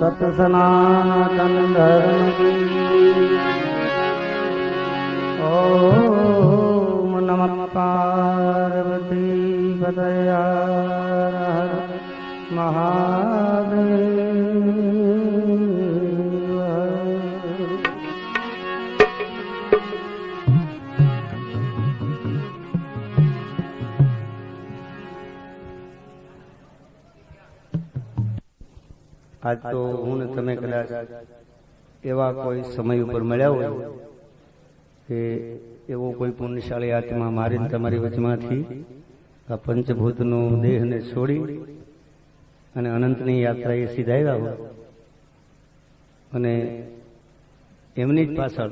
सत सनातन धर्म की। ओम नमः पार्वती पतये हर महादेव। आज तो हूँ ने तमे कदाच एवा कोई समय पर मळ्या होय के एवो कोई पुण्यशाળી आत्मा मारीने तमारी वचमांथी आ पंचभूतनो देहने छोड़ी અને અનંતની યાત્રાએ સીધા આવ્યા હોય અને એમની જ પાછળ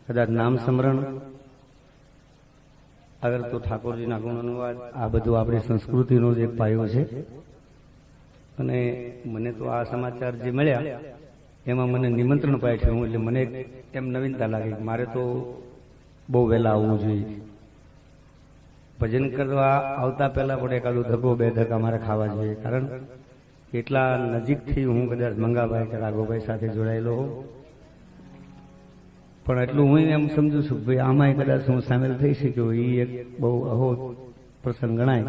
કદાચ નામ સ્મરણ આગળ તો ઠાકોરજીના ગુણ અનુવાદ આ બધું આપણી સંસ્કૃતિનો જ એક પાયો છે। અને મને તો આ સમાચાર જે મળ્યા એમાં મને નિમંત્રણ પાઠવ્યું એટલે મને એમ નવીનતા લાગી કે મારે તો બહુ વહેલા આવવું જોઈએ। ભજન કરવા આવતા પહેલા પણ એકાદું ધક્કો બે ધક્કા મારે ખાવા જોઈએ, કારણ એટલા નજીકથી હું કદાચ મંગાભાઈ કે રાઘોભાઈ સાથે જોડાયેલો હોઉં, પણ એટલું હું એમ સમજુ છું ભાઈ આમાં કદાચ હું સામેલ થઈ શક્યો એ એક બહુ અહો પ્રસંગ ગણાય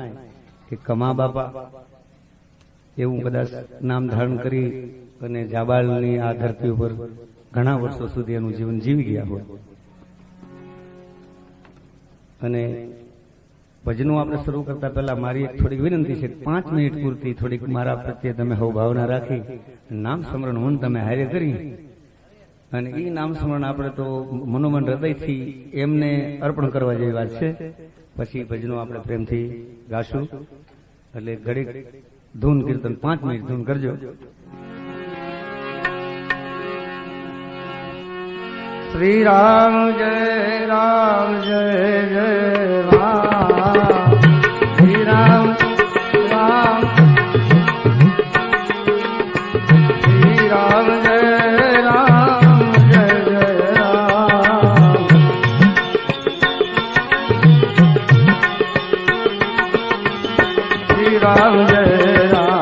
કે કમા બાપા એવું કદાચ નામ ધારણ કરી અને જાબાલની આ ધરતી ઉપર ઘણા વર્ષો સુધી એનું જીવન જીવી ગયા હોય। અને ભજનો આપણે શરૂ કરતા પહેલા મારી એક થોડીક વિનંતી છે, 5 મિનિટ પૂરતી થોડીક મારા પ્રત્યે તમે હવ ભાવના રાખી નામ સ્મરણ હું તમે હારે કરી અને એ નામ સ્મરણ આપણે તો મનોમન હૃદયથી એમને અર્પણ કરવા જેવી વાત છે। પછી ભજનો આપણે પ્રેમથી ગાશું, એટલે ઘડીક ધૂન કીર્તન 5 મિનિટ ધૂન કરજો। શ્રી રામ જય જય રામ, શ્રી રામ રામ, શ્રી રામ જય રામ, જય જય રામ, શ્રી રામ જય રામ,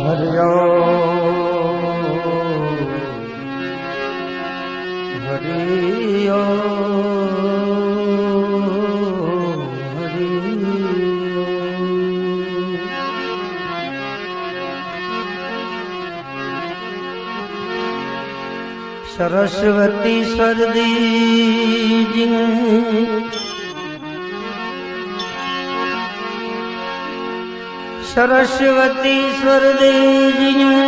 હરિયો હરિયો સરસ્વતી સરદીજીને સરસ્વતી સરદીજીને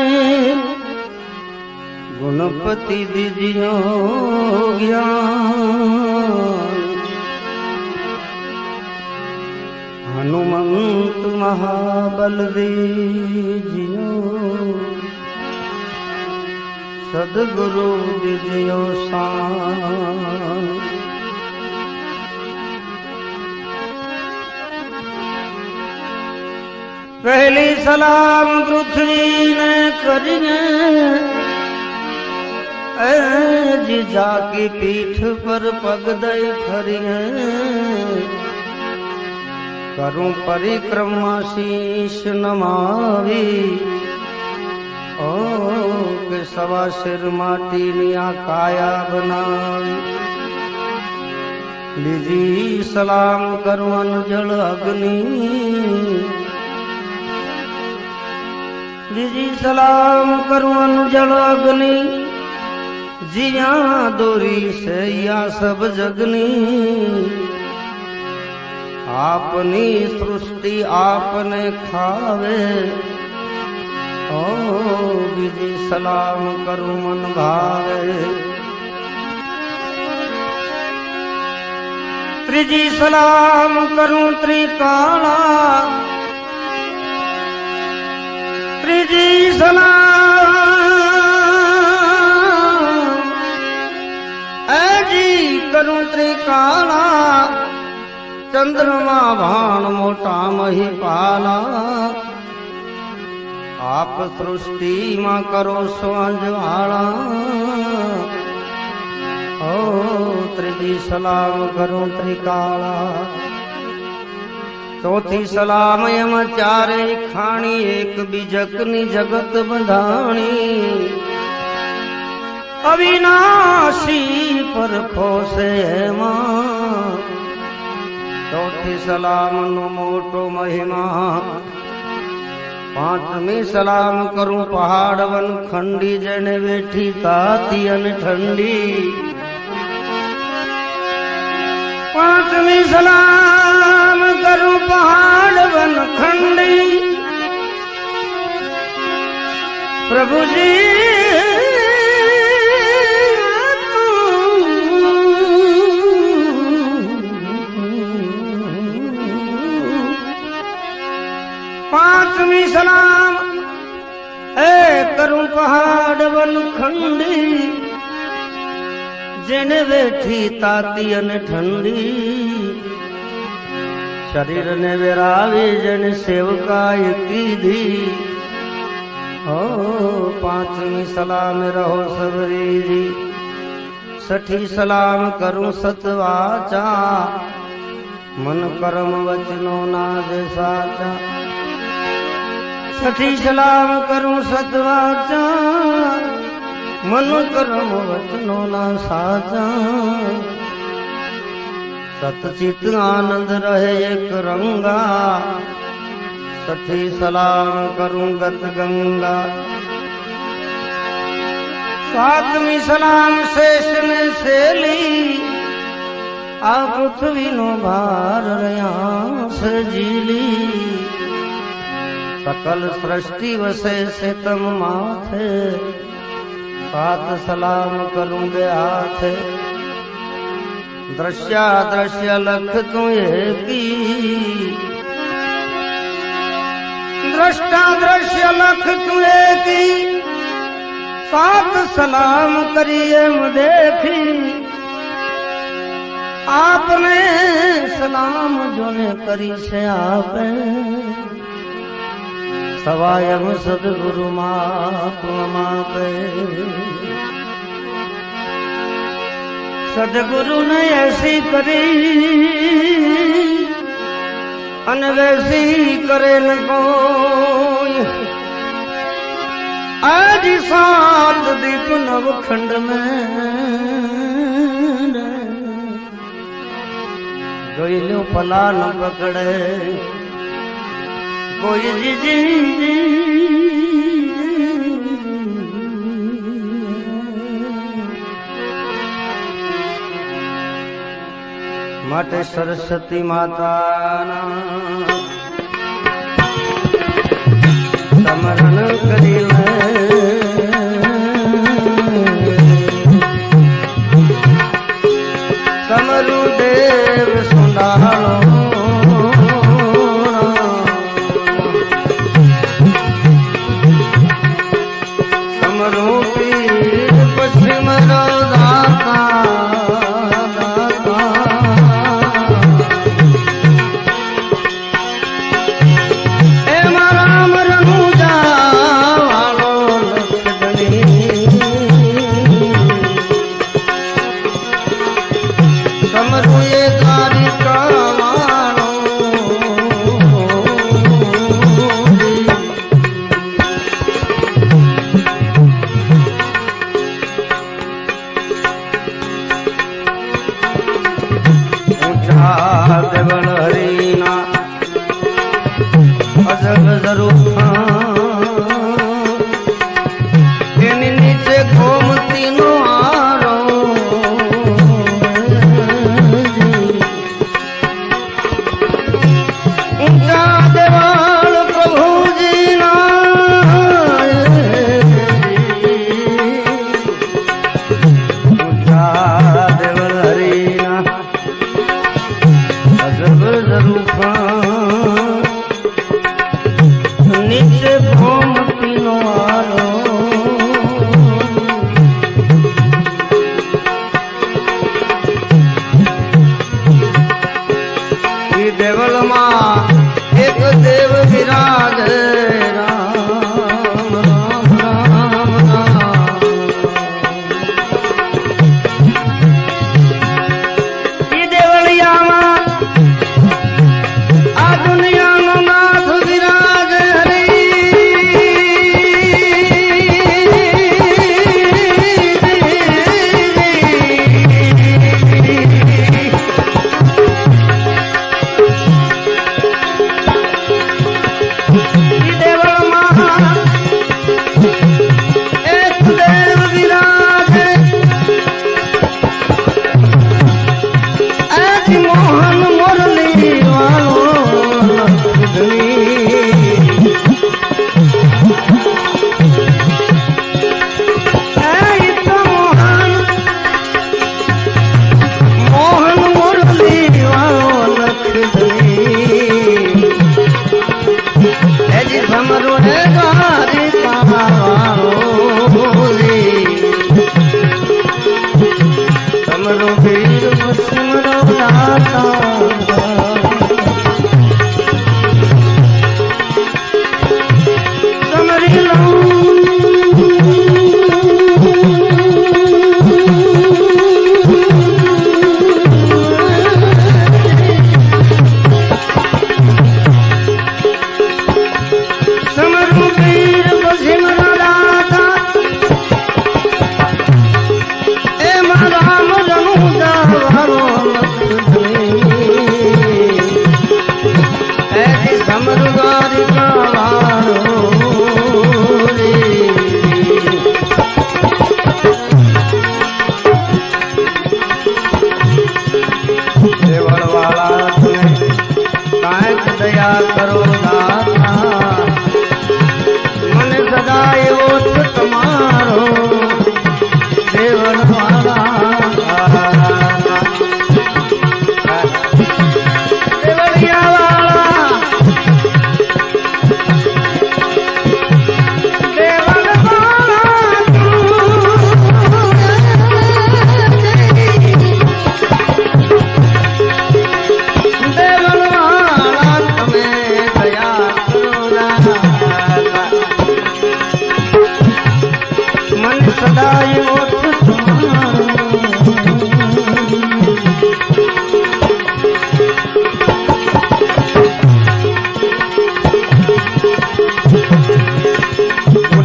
ગુણપતિ દીજીનો જ્ઞાન હનુમંત મહાબલદેવજીનો સદગુરુ દીજીઓ શાન પહેલી સલામ પૃથ્વીને કરીને જીજા કી પીઠ પર પગ દઈ ફરીને કરું પરિક્રમા શીશ નમાવી ઓ કે સવા શેર માટીની આ કાયા બનાવી લીજી સલામ કરવાનું જળ અગ્નિ લીજી સલામ કરવાનું જળ અગ્નિ जिया दोरी से या सब जगनी आपनी सृष्टि आपने खावे ओ बीजी सलाम करूं मन भावे त्रीजी सलाम करूं त्रिकाला त्रीजी करूं त्रिकाला चंद्रमा भाण मोटा महिपाला आप सृष्टि में करो स्वांजवाला ओ त्रीजी सलाम करूं त्रिकाला चौथी सलाम यम चारे खाणी एक बीजकनी जगत बंधाणी अविनाशी पर खोसे मां चौथी सलाम नो मोटो महिमा पांचमी सलाम करूं पहाड़ वन खंडी जने बैठी ताती अन ठंडी पांचमी सलाम करूं पहाड़ वन खंडी प्रभु जी पांचवी सलाम ए करूं पहाड़ वन खंडी जेने बैठी ताती अन ठंडी शरीर ने वेरावी जन सेवकाय कीधी ओ पांचवी सलाम रहो सबरी जी छठी सलाम करूं सतवाचा मन कर्म वचनो नाद साचा छठी सलाम करूं सतवाचा मन कर्म वचनो ना साचा सतचित आनंद रहे एक रंगा छठी सलाम करूं गत गंगा सातवीं सलाम शेष ने सेली आ पृथ्वी नो भार रया से जीली सकल सृष्टि वसे से तम माथे सात सलाम करूं बे हाथे दृश्या दृश्य लख तू की दृष्टा दृश्य लख तू की सात सलाम करिए देखी आपने सलाम जोने करी से आपे सवायम सदगुरु मापे सदगुरु ने ऐसी करी अन वैसी करे न कोई आज 7 दीप नवखंड में जोई लो पला न पकड़े कोई जी माटे सरस्वती माता समरण करी समरु देव सुंडालो समरु पीर पश्चिम दाता राम रनु जावालो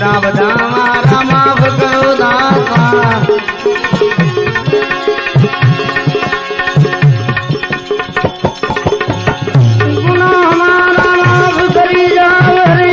બધા બધા મારા માફ કરો દાતા ગુનાહ મારા માફ કરી જાવ રે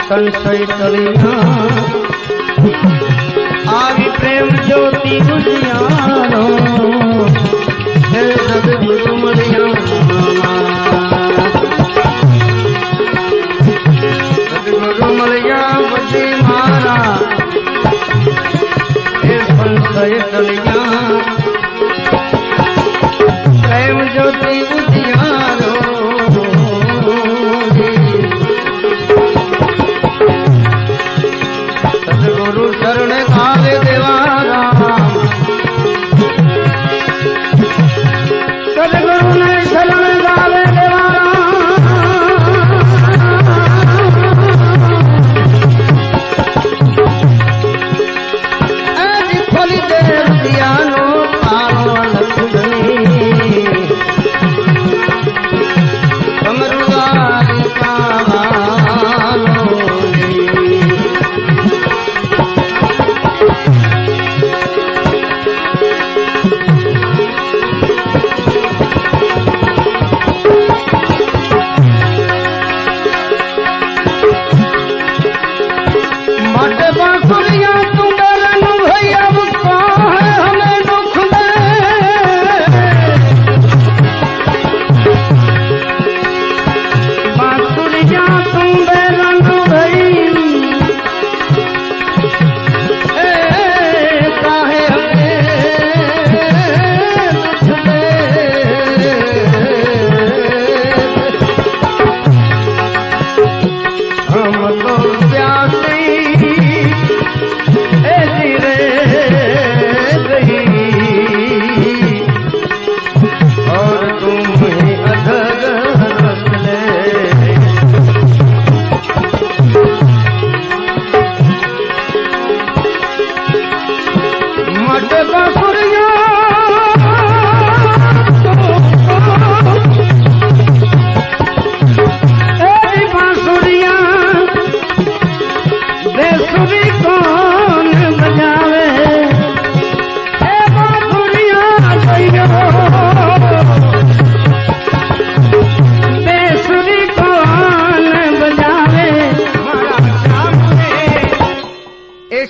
संशय टलिया आवी प्रेम ज्योति उजियारो हे सदगुरु मलिया सदगुरु मलिया बजी मारा हे संशय टलिया प्रेम ज्योति उजियारो सदगुरु शरण आवे देवारा सदगुरु ने शरण आवे देवारा आज खोली दे दियानो पालो लखनी कमरुदारी कावानो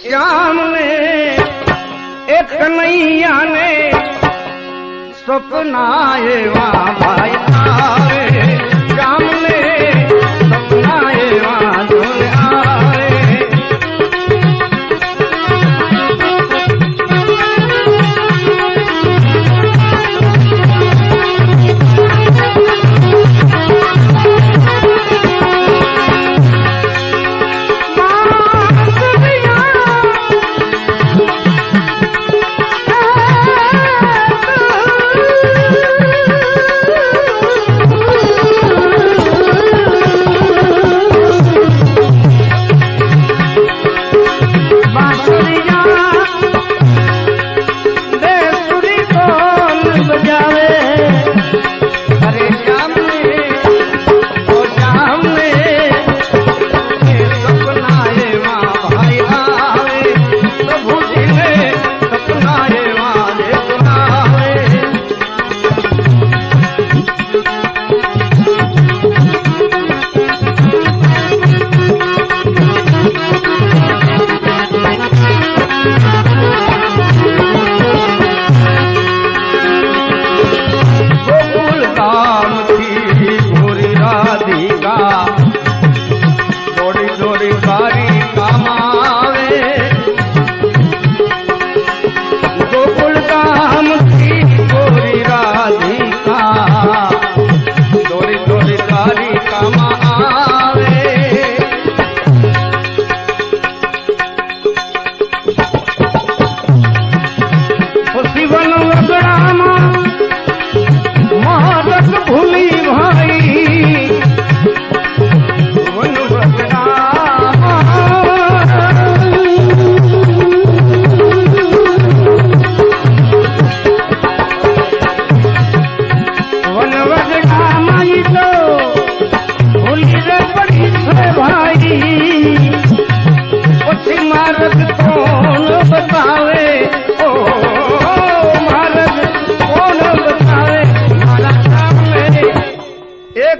श्याम ने एक कन्हैया ने सपनाए वहाँ भाई आवे श्याम ने सपनाए वहाँ झोले आवे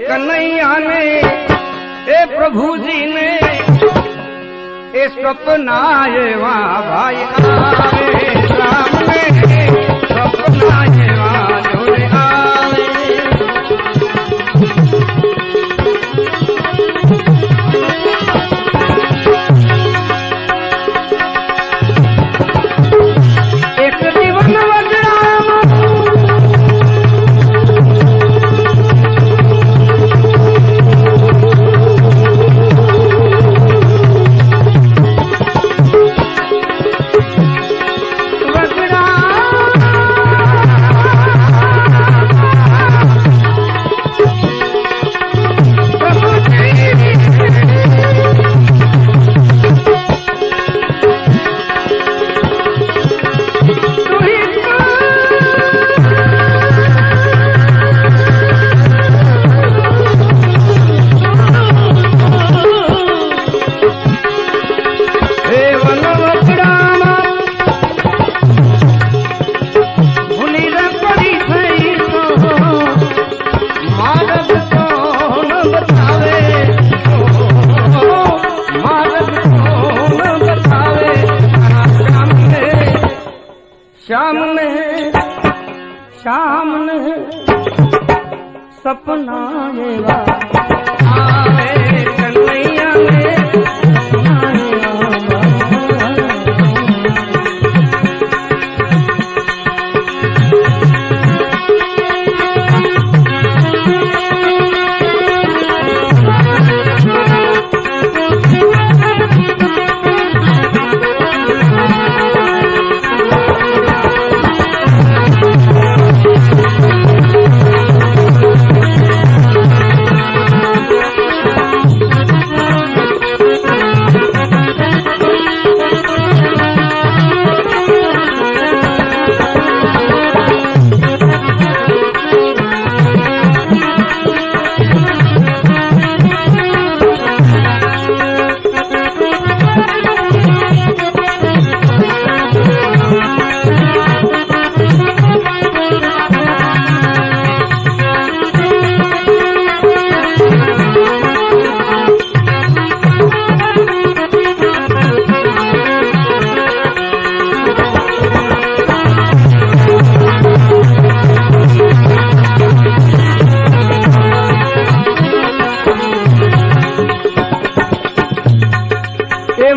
कन्हैया ने ए प्रभु जी ने એ સપના એવા ભાઈ આવે સામને સપના એવા જોડે આવે એક જીવન सामने सपना एवा आवे कन्हैया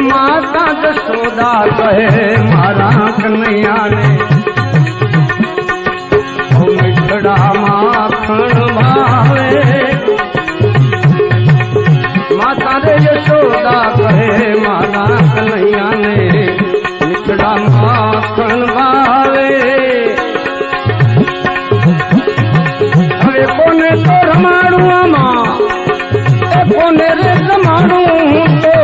माता जसोदा कहे मारा कन्हैया ने मिठड़ा माखण भावे माता रे यशोदा कहे मारा कन्हैया ने मिठड़ा माखण भावे हवे कोने तो रमाड़ू आमा कोने रे रमाड़ू तो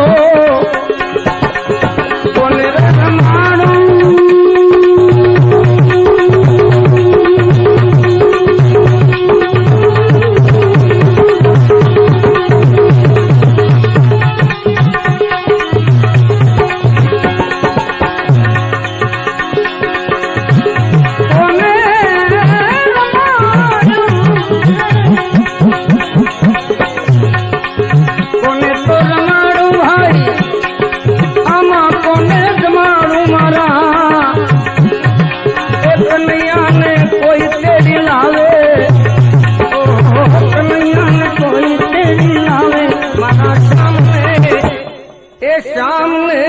सामने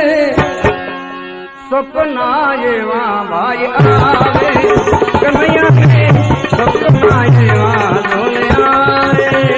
सपना एवा भाई आवे कन्हैया ने सपना एवा धोले आवे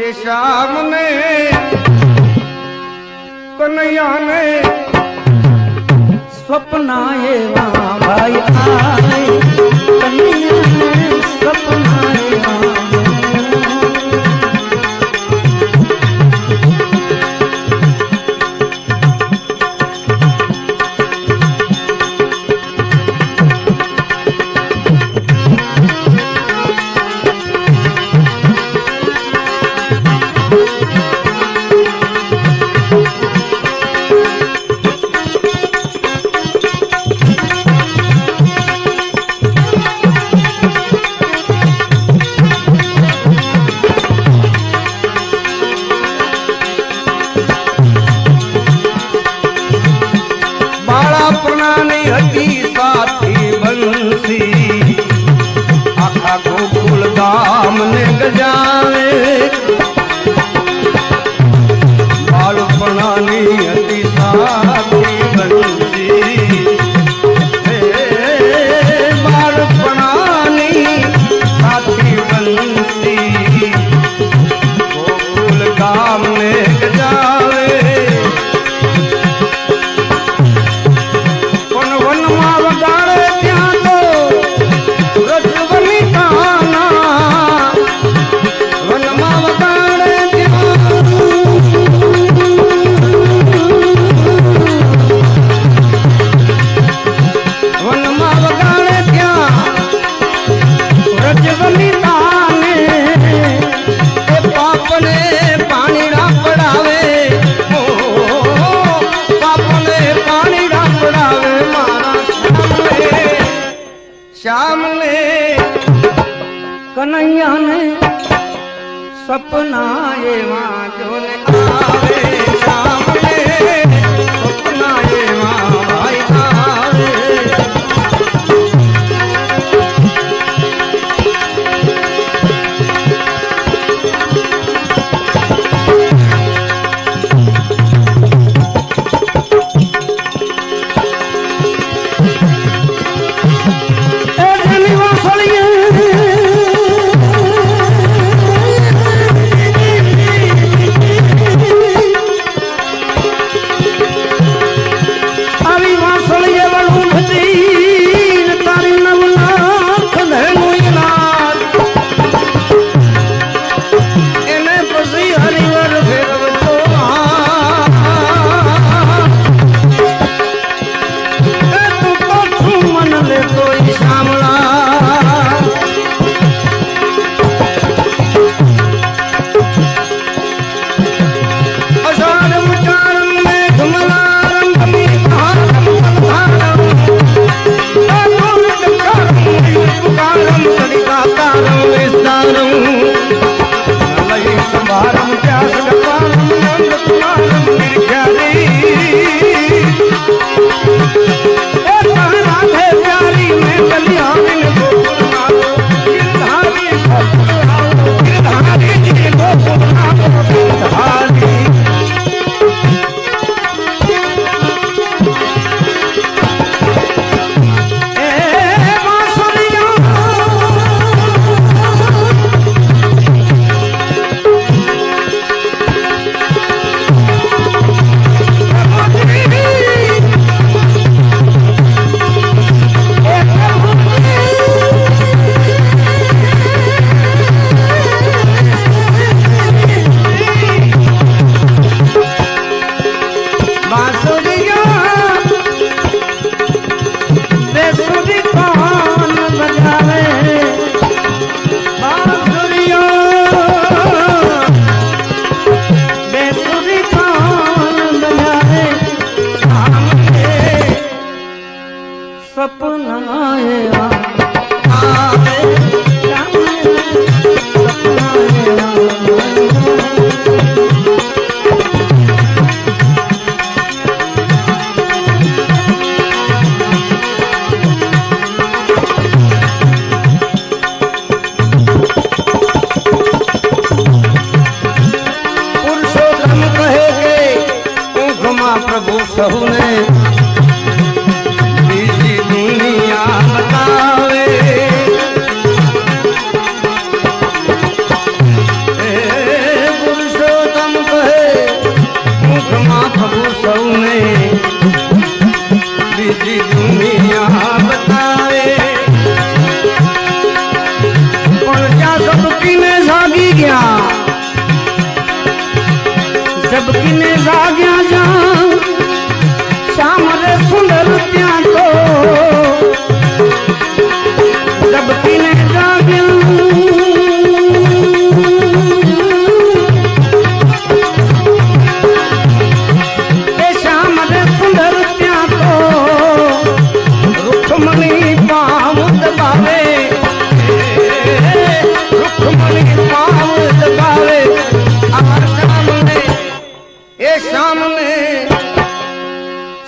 એ શ્યામ ને કનૈયા ને સપના એવા ભાઈ આય કનૈયા ને સપના એવા કનૈયા ને સપના એવા જોને આવે શ્યામ ને સપના એવા ભાઈ આવે जबकि ने जाग्या जाऊं श्याम रे सुंदर त्या तो जबकि ने जाग्या ए श्याम रे सुंदर त्या तो रुक्मणी पाँव दबावे रुक्मणी पाँव दबावे ए सामने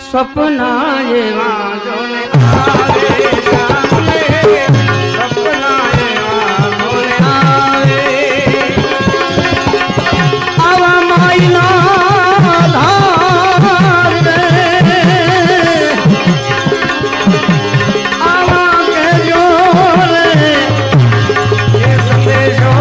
सपना ये वाजों ने आवे सामने सपना ये वाजों ने आवे आवा माइना धार रे आवा के जोरे ये संदेशो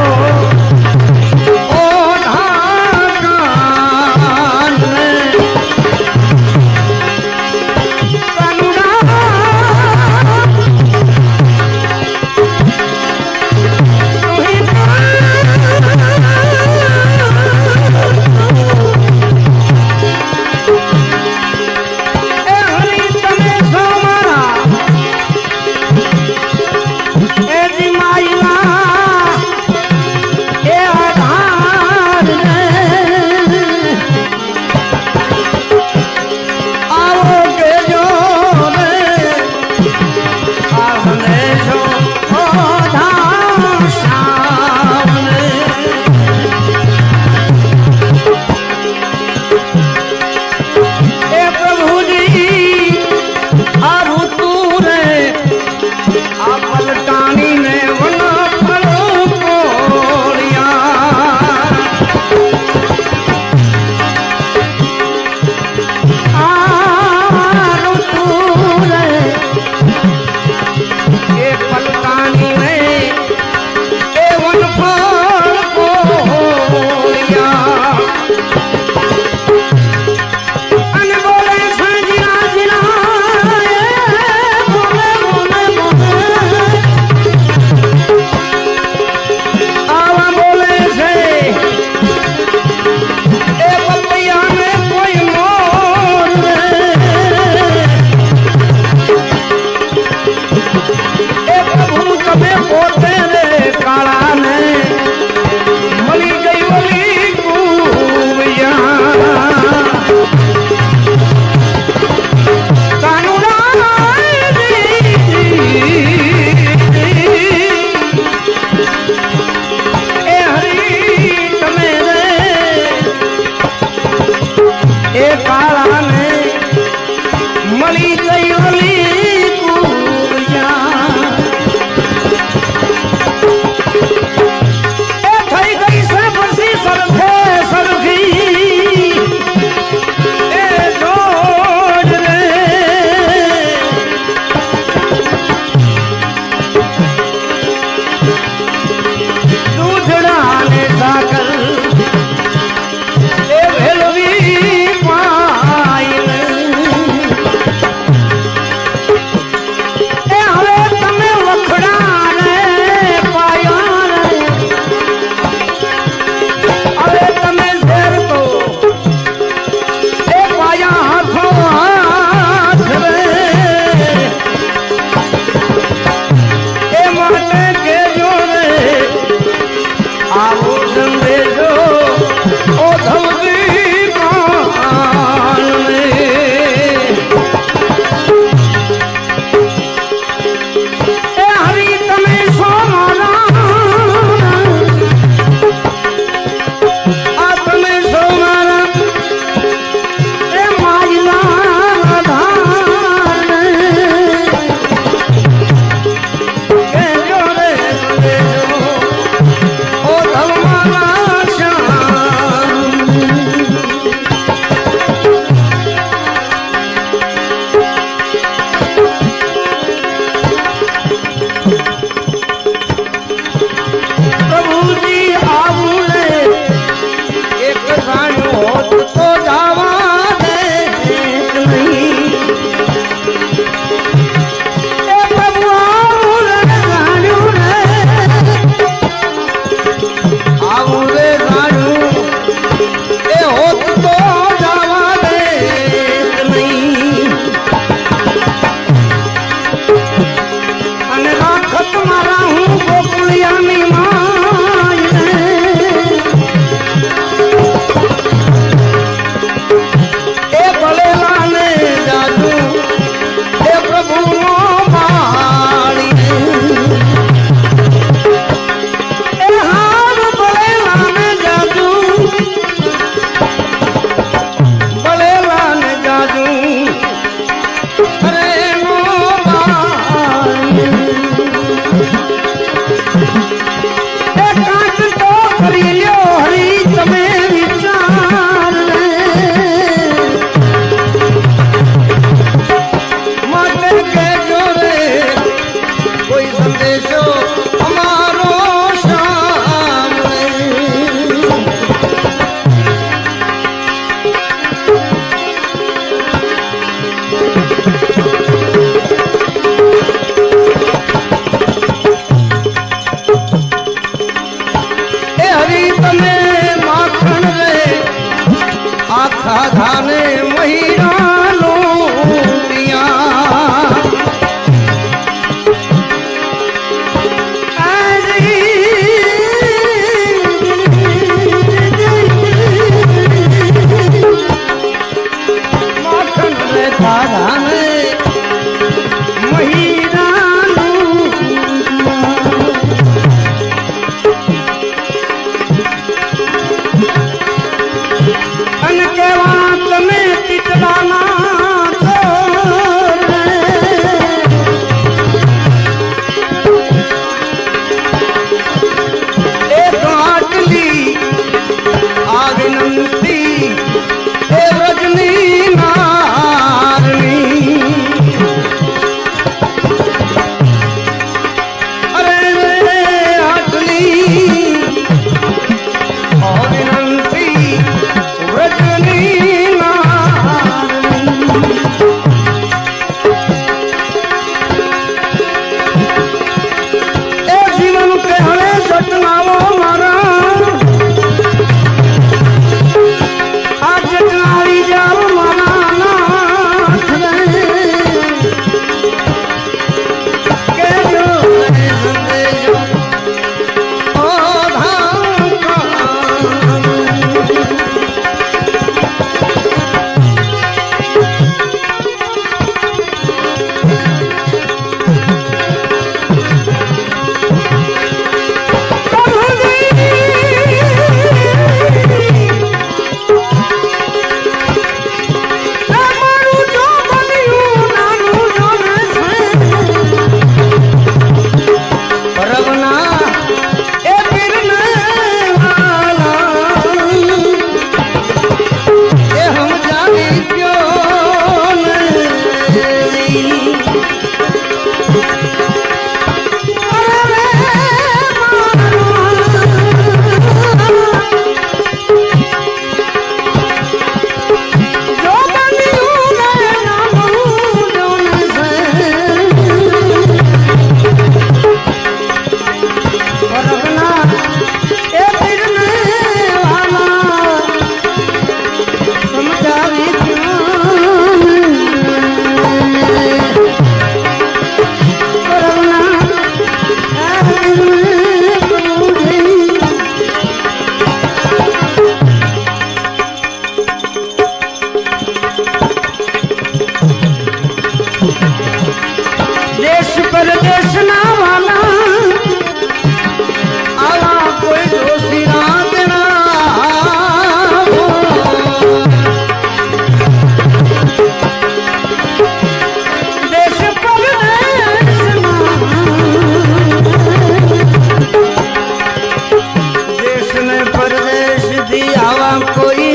आवा कोई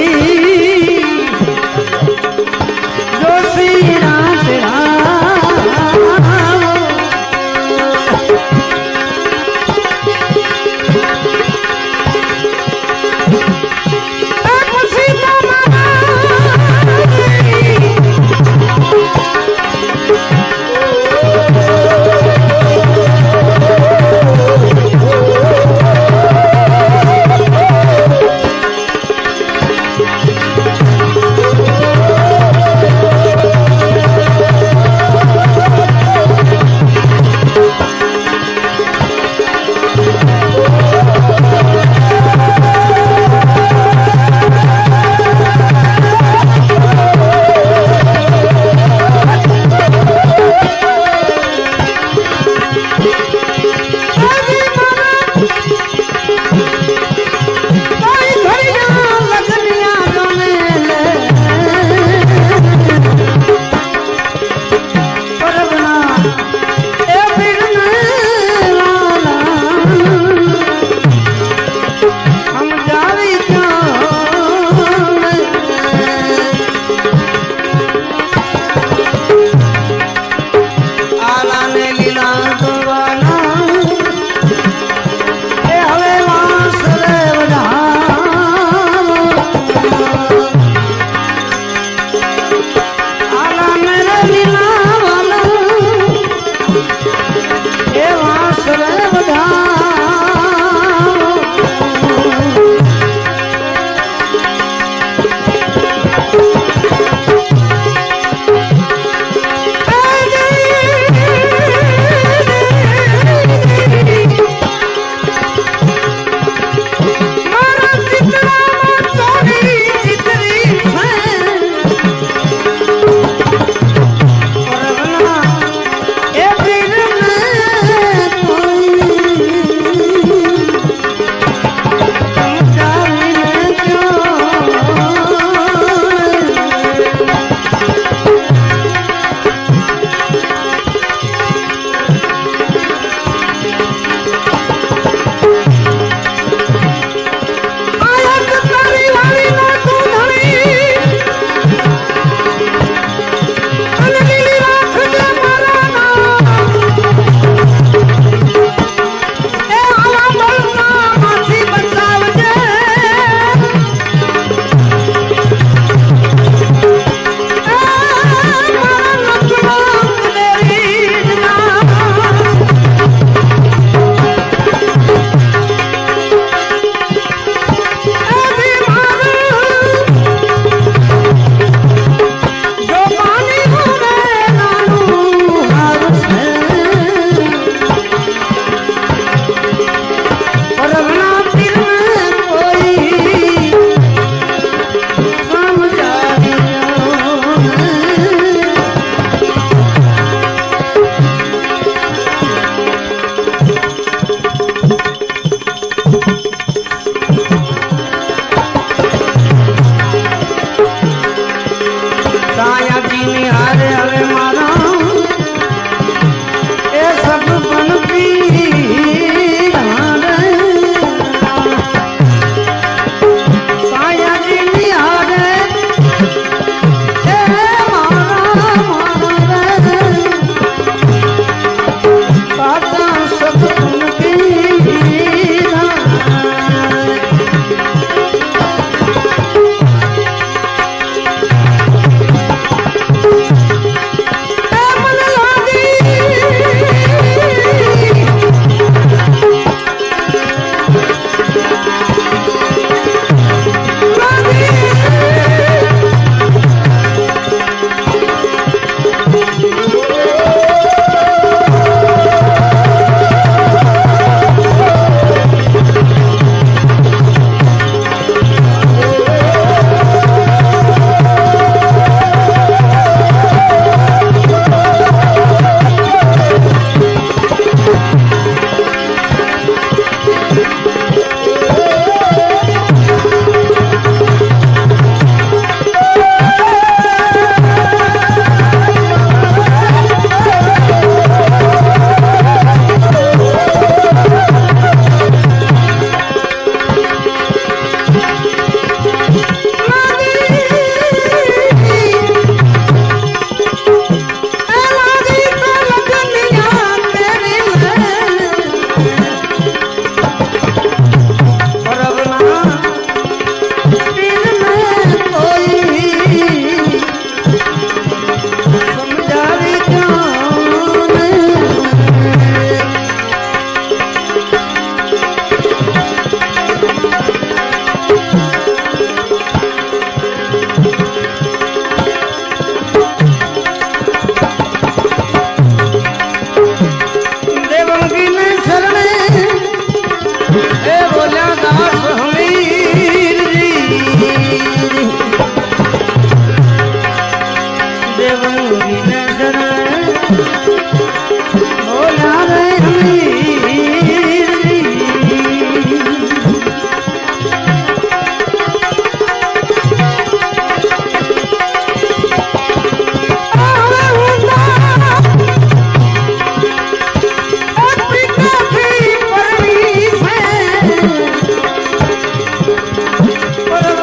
जो श्री राम પરમ